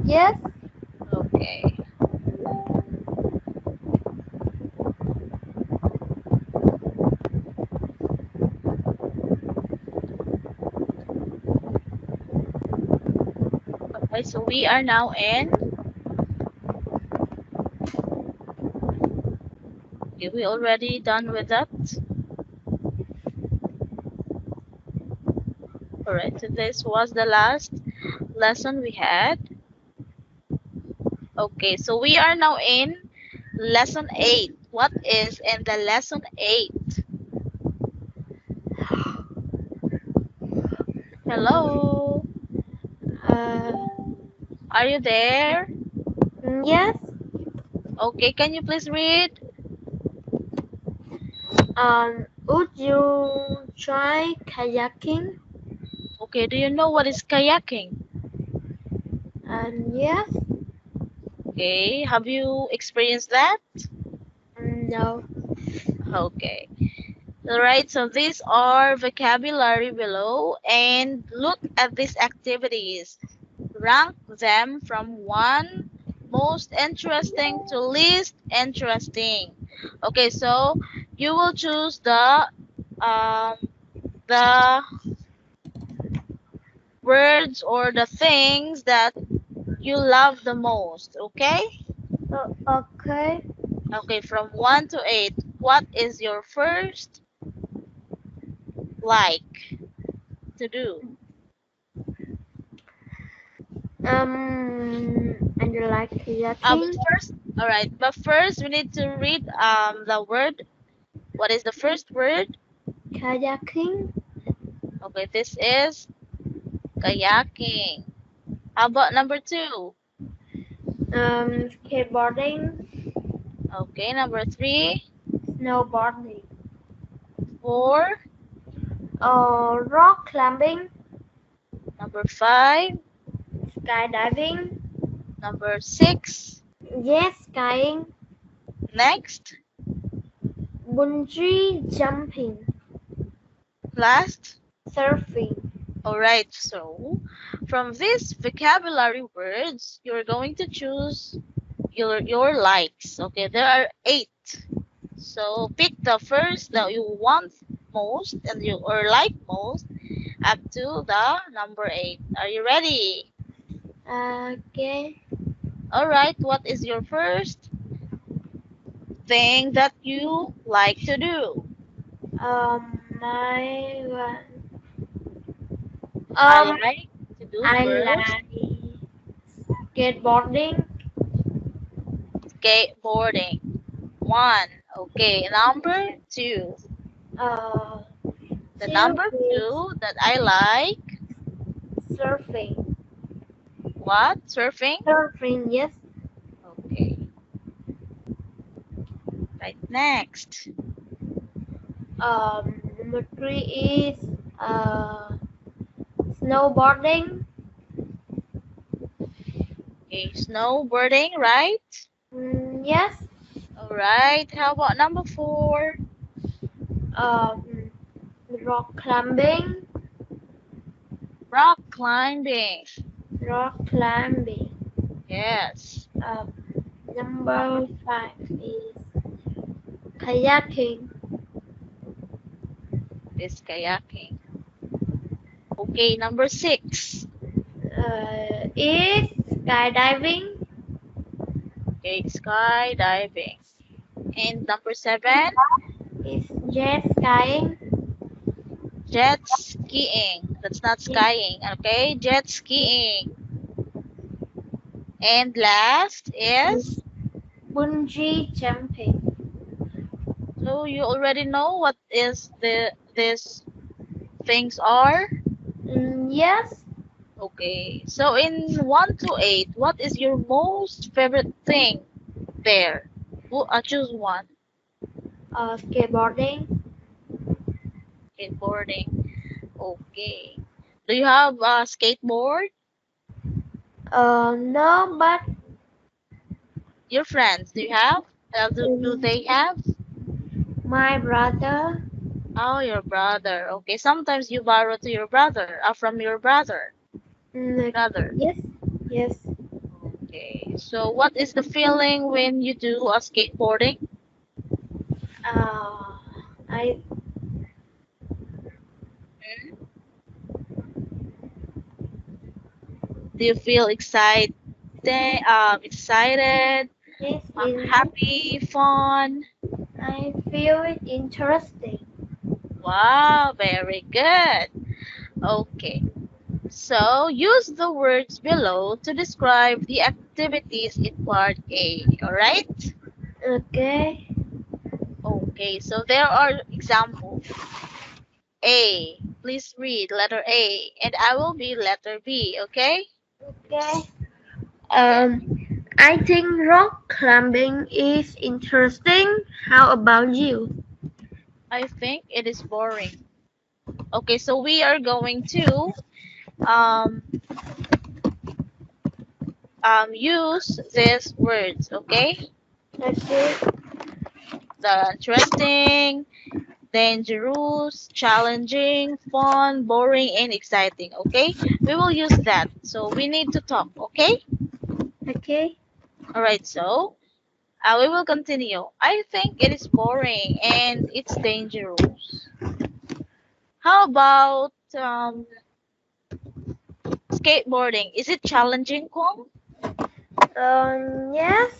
Yes. Okay. Okay, so we are now in. Okay, we already done with that. Alright, so this was the last lesson we had. Okay, so we are now in lesson 8. What is in the lesson 8? Hello? Uh, Are you there? yes. Okay, can you please read? Would you try kayaking? Okay, do you know what is kayaking? Yes. Okay, have you experienced that? No. Okay. Alright, so these are vocabulary below and look at these activities. Rank them from 1 most interesting to least interesting. Okay, so you will choose um, the words or the things that you love the most. Okay? Okay. Okay, from 1 to 8, what is your first like to do? And you like But kayaking? first, all right. But first, we need to read the word. What is the first word? Kayaking? Okay, this is kayaking. How about number 2? Skateboarding? Okay, number 3, Snowboarding? 4, Rock climbing? number 5, Skydiving? number 6. Yes, skiing? Next, Bungee jumping? last. Surfing? All right. So, from these vocabulary words, you're going to choose your likes. Okay, there are 8. So pick the first that you want most and you or like most up to the number 8. Are you ready? Okay. All right. What is your first thing that you like to do? My one. I Um, like to do I first like skateboarding. skateboarding. 1. Okay. Number 2. Uh, The Two number is 2 that I like. surfing. What? Surfing? Surfing, yes. Okay. Right. Next. Number three is snowboarding. Okay. Snowboarding. Right. Yes. All right. How about number 4? Um, rock climbing. Rock climbing. Rock climbing. Yes. Um, Number Number five is kayaking. is kayaking. Okay, number 6. Is skydiving. Okay, skydiving. And number 7, Is jet skiing. jet skiing. That's not Is skiing, okay? Jet skiing. And last is, bungee jumping. so you already know what is these things are? Yes. Okay. So in 1 to 8, what is your most favorite thing there? Choose one. Skateboarding. Skateboarding. Okay. Do you have a skateboard? No, but Your friends, do you have? Do um, they have? my brother. Oh, your brother. Okay. Sometimes you borrow to your brother, from your brother. Mm, Brother. yes, yes. Okay. So what is the feeling when you do a skateboarding? I Do you feel excited? Excited, Yes, in happy, fun? I feel it interesting. Wow, very good. Okay. So use the words below to describe the activities in part A. All right? Okay. Okay. So there are examples. A. Please read letter A, and I will be letter B. Okay? Okay. Yeah. I think rock climbing is interesting. How about you? I think it is boring. Okay. So we are going to um use these words. Okay? Okay. The interesting, dangerous, challenging, fun, boring, and exciting. Okay? We will use that. So we need to talk. Okay? Okay. All right. So we will continue. I think it is boring and it's dangerous. How about skateboarding? Is it challenging, Kwong? Yes.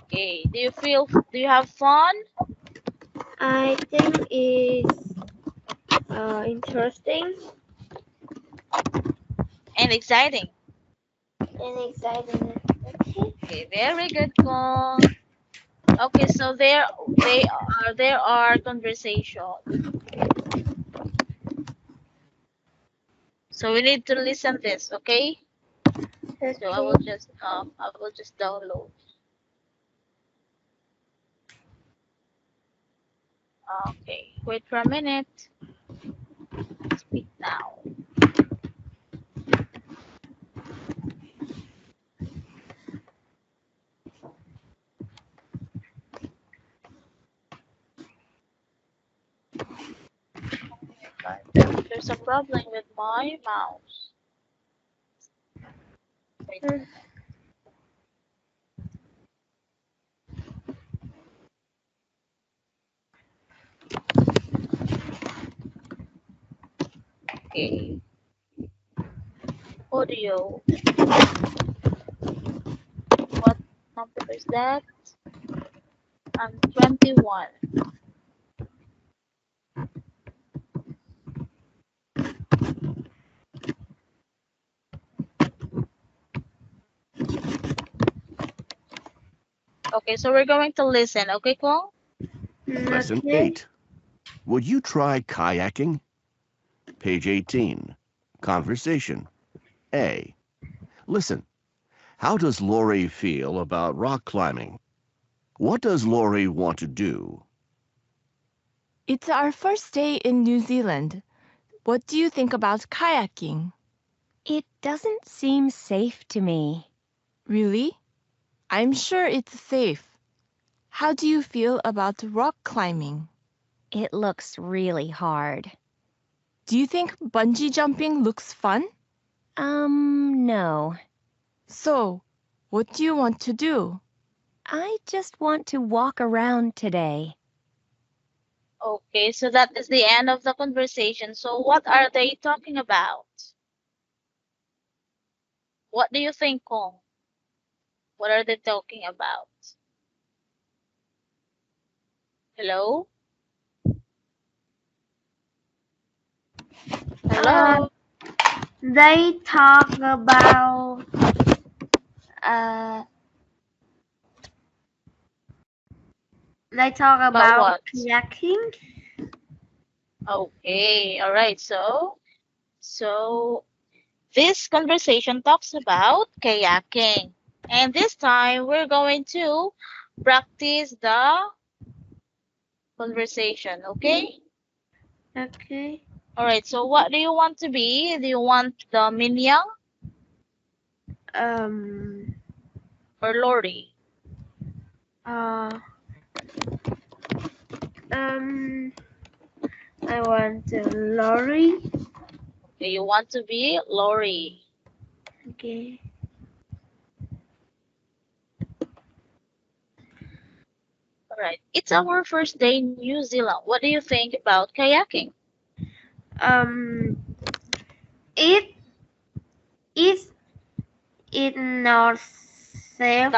Okay. Do you have fun I think it's interesting and exciting? and exciting. Okay. Okay. Very good, Kwong. Okay. So there are conversation. So we need to listen this, okay? So Okay. I will just download. Okay, wait for a minute. Speak now. There's a problem with my mouse. Wait a Mm, minute. Okay, audio. What number is that? 21. Okay, so we're going to listen. Okay, Kwong? Lesson Okay. 8. Would you try kayaking? Page 18. Conversation. A. Listen. How does Lori feel about rock climbing? What does Lori want to do? It's our first day in New Zealand. What do you think about kayaking? It doesn't seem safe to me. Really? I'm sure it's safe. How do you feel about rock climbing? It looks really hard. Do you think bungee jumping looks fun? No. So, what do you want to do? I just want to walk around today. Okay, so that is the end of the conversation. So what are they talking about? What do you think, Kong? What are they talking about? Hello? Uh, Hello? they talk about uh they talk About about what? kayaking. Okay, all right. So this conversation talks about kayaking. And this time we're going to practice the conversation, okay? Okay. All right. So what do you want to be? Do you want the Minyang Um. or Lori? Uh. Um. I want a lorry. Do you want to be Lori? Okay. Right. It's our first day in New Zealand. What do you think about kayaking? It is it not safe.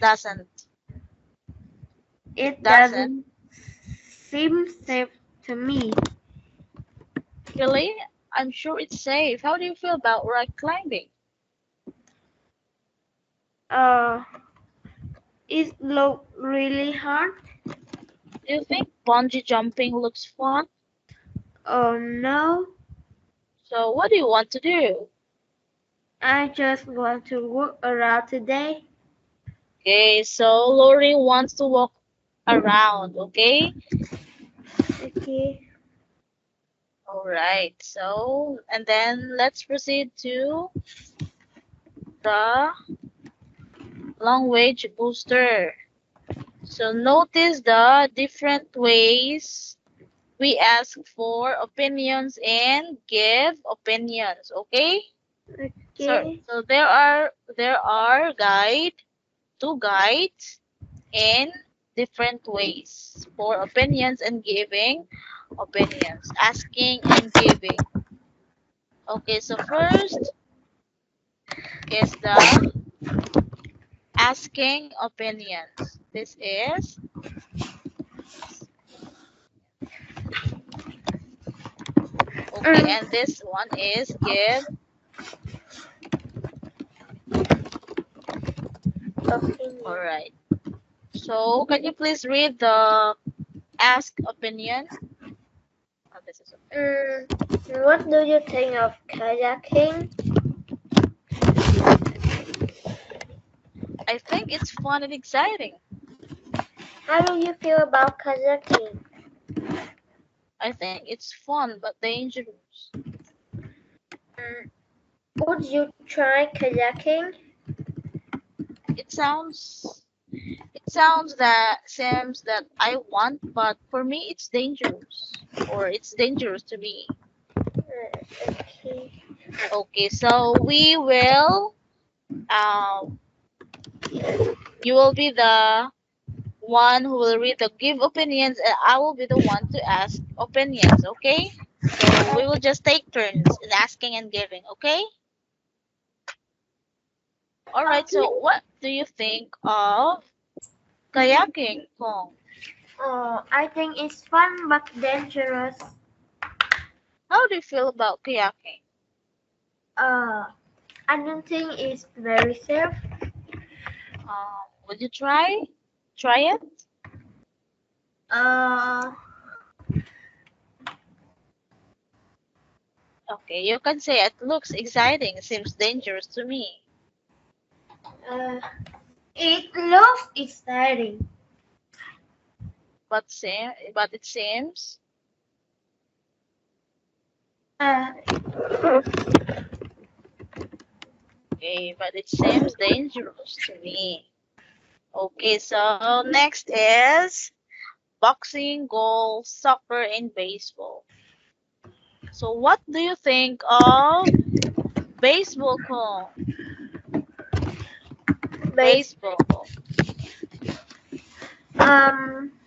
Doesn't. It Doesn't. doesn't seem safe to me. Really? I'm sure it's safe. How do you feel about rock climbing? Uh, it look really hard. Do you think bungee jumping looks fun? Oh no, So what do you want to do? I just want to walk around today. Okay, so Lori wants to walk around, okay? Okay. All right. So, and then let's proceed to the language booster. So notice the different ways we ask for opinions and give opinions, okay? Okay. So there are two guides in different ways for opinions and giving opinions, asking and giving. Okay, so first is the asking opinions. This is okay, and this one is give. All right. So can you please read the ask opinion? Oh, this is okay. What do you think of kayaking? I think it's fun and exciting. How do you feel about kayaking? I think it's fun but dangerous. Would you try kayaking? It sounds that seems that I want, but for me it's dangerous, or it's dangerous to me. Okay. Okay, so we will you will be the one who will read the give opinions, and I will be the one to ask opinions, okay? So we will just take turns in asking and giving, okay? All right, so what do you think of kayaking, Kong? I think it's fun but dangerous. How do you feel about kayaking? I don't think it's very safe. Would you try it? Uh, Okay, you can say it looks exciting, seems dangerous to me. it looks exciting. But it seems Uh, okay, but it seems dangerous to me. Okay, so next is boxing, golf, soccer, and baseball. So what do you think of baseball, Kong? Baseball.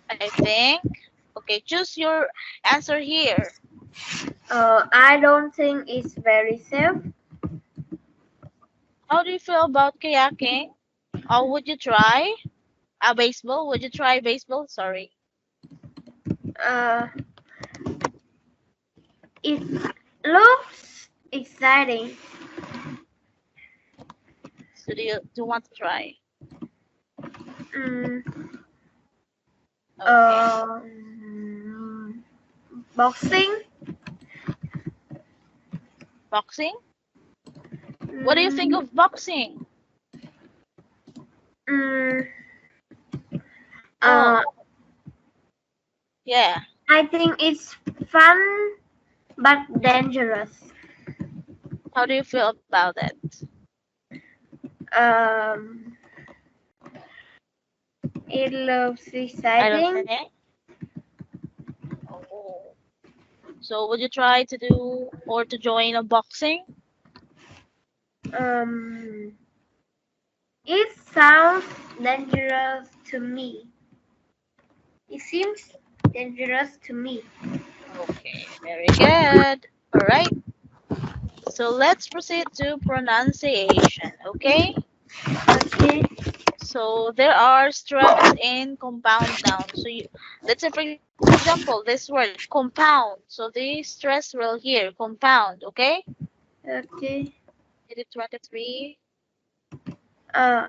I think. Okay, choose your answer here. I don't think it's very safe. How do you feel about kayaking? Or would you try baseball? Would you try baseball? Sorry. Uh, it looks exciting. So do you want to try? Mm, Okay. Boxing. Boxing? What do you think of boxing? Uh, Yeah. I think it's fun but dangerous. How do you feel about it? It looks I exciting. don't think. Oh. So would you try to do or to join a boxing? It sounds dangerous to me. It seems dangerous to me. Okay, very good. All right. So let's proceed to pronunciation, okay? Okay. So there are stress in compound nouns. So let's say, for example, this word compound. So the stress will here, compound, okay? Okay. Unit 23. Uh,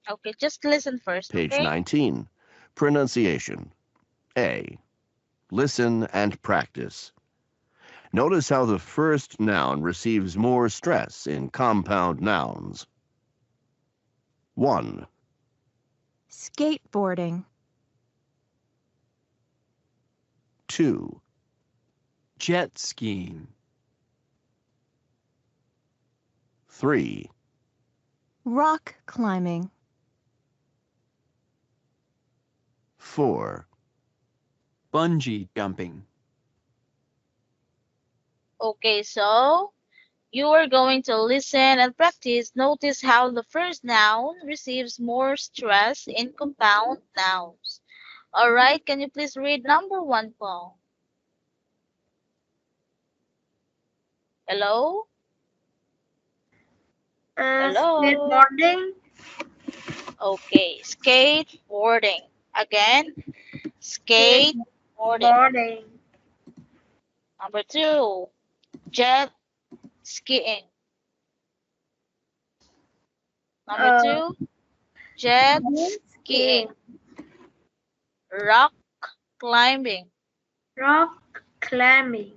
Okay, just listen first, Page okay? 19. Pronunciation. A. Listen and practice. Notice how the first noun receives more stress in compound nouns. 1, Skateboarding. 2, Jet skiing. 3, Rock climbing. 4, Bungee jumping. Okay, so you are going to listen and practice. Notice how the first noun receives more stress in compound nouns. All right, can you please read number 1, Paul? Hello? Hello? skateboarding. Okay, skateboarding. Again, skateboarding. Skateboarding. Number 2, jet skiing. Number Uh, 2, jet skiing. Rock climbing. Rock climbing.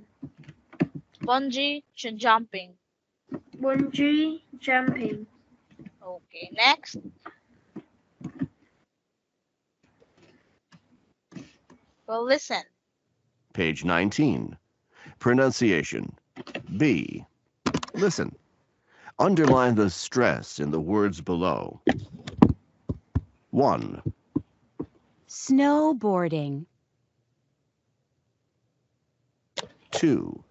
Bungee jumping. Bungee jumping. Okay, next. Well, listen. page 19. Pronunciation. B. Listen. Underline the stress in the words below. 1, Snowboarding. 2,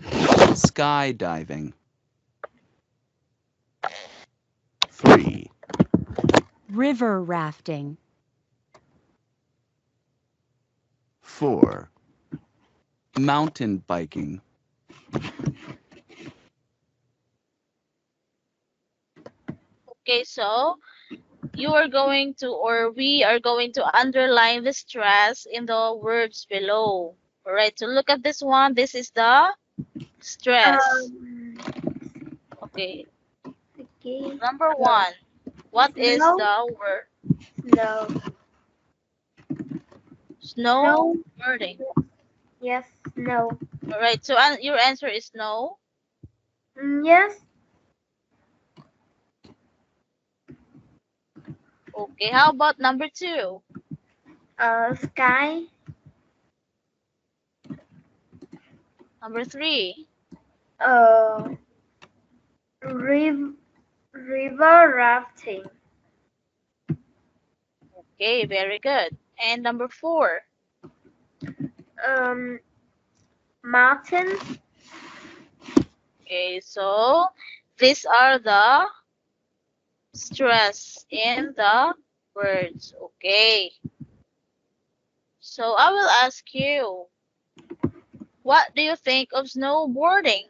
Skydiving. 3, River rafting. 4, Mountain biking. Okay, so you are going to, or we are going to underline the stress in the words below. All right, so look at this one. This is the stress. Okay, Okay. number 1. What is Snow. the word? No. Snowboarding. Yes. No. All right, so your answer is no. Yes. Okay, how about number 2? Sky. Number 3? Uh, river rafting. Okay, very good. And number 4? Mountain. Okay, so these are the stress in the words. Okay. So I will ask you, what do you think of snowboarding?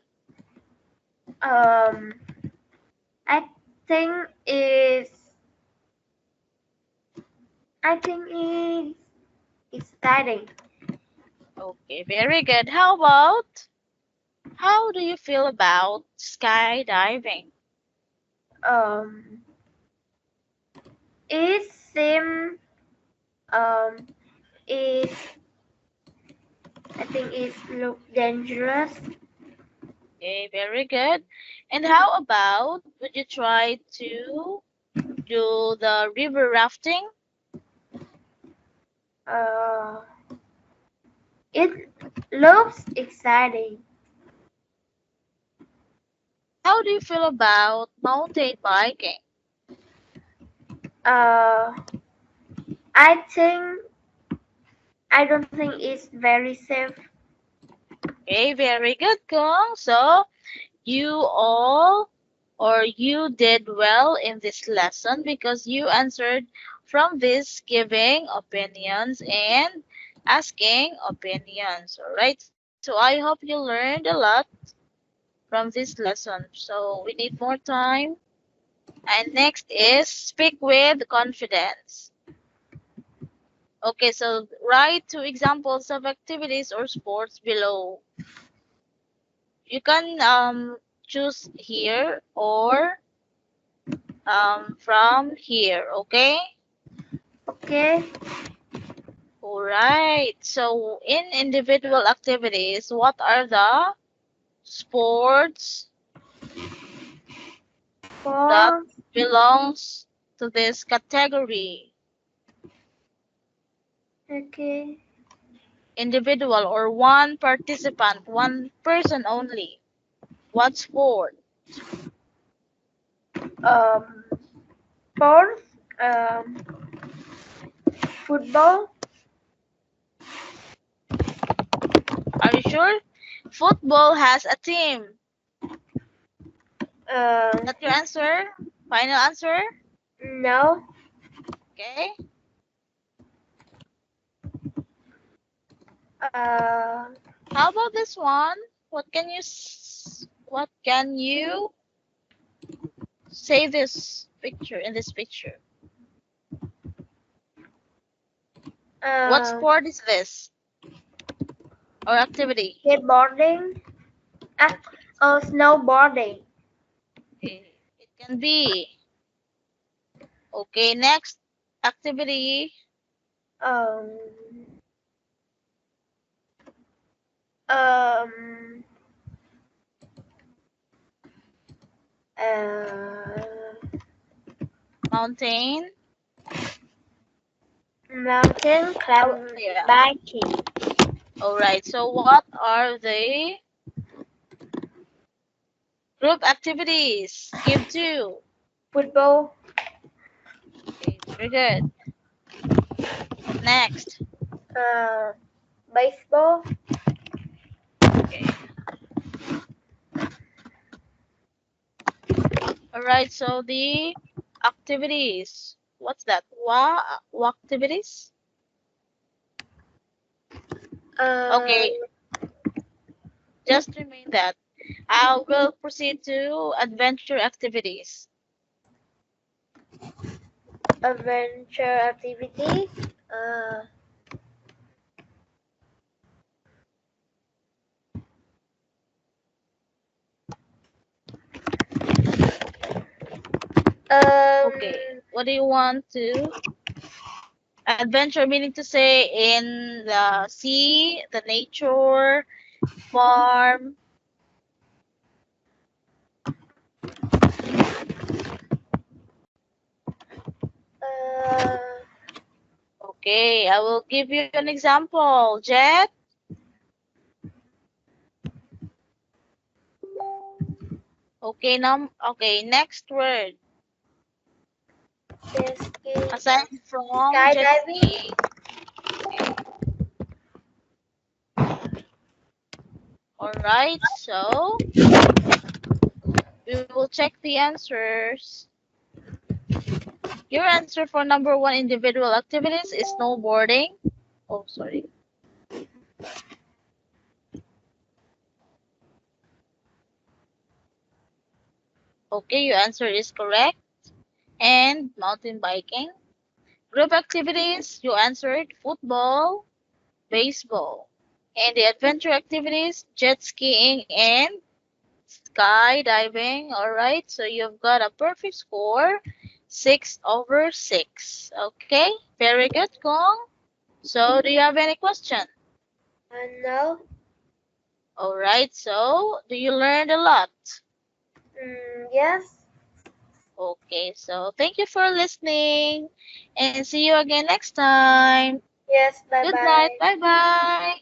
I think is. I think it's exciting. Okay, very good. How do you feel about skydiving? It seems it I think it look dangerous. Okay, very good. And how about, would you try to do the river rafting? It looks exciting. How do you feel about mountain biking? I don't think it's very safe. Okay, very good, Kung. So you all or you did well in this lesson because you answered from this giving opinions and asking opinions. All right. So I hope you learned a lot from this lesson. So we need more time. And next is speak with confidence. Okay, so write two examples of activities or sports below. You can choose here or from here, okay? Okay. All right. So in individual activities, what are the sports that 4. belongs to this category? Okay. Individual or one participant, one person only. What sport? Sports. Football. Are you sure? Football has a team. That's your answer? Final answer? No. Okay. How about this one? What can you say this picture in this picture? What sport is this? Or activity? Skateboarding. Snowboarding. Okay. It can be. Okay, next activity. Um. Um. Mountain. Mountain climbing. Yeah. Biking. All right. So what are the group activities? Give two. Football. Okay, very good. Next. Baseball. Okay. All right. So the activities. What's that? What activities? Okay. Just remain that. I will proceed to adventure activities. Adventure activity. Okay. What do you want to? Adventure meaning to say in the sea, the nature, farm. Okay, I will give you an example. Jet. Okay, next word. Aside from jet skydiving. ski. All right, so we will check the answers. Your answer for number one individual activities is snowboarding. Oh, sorry. Okay, your answer is correct. And mountain biking. Group activities, you answered football, baseball. And the adventure activities, jet skiing and skydiving. All right, so you've got a perfect score, 6/6. Okay, very good, Kong. So do you have any question? No. All right, so do you learn a lot? Yes. Okay, so thank you for listening and see you again next time. Yes. Bye Good bye. night. Bye bye.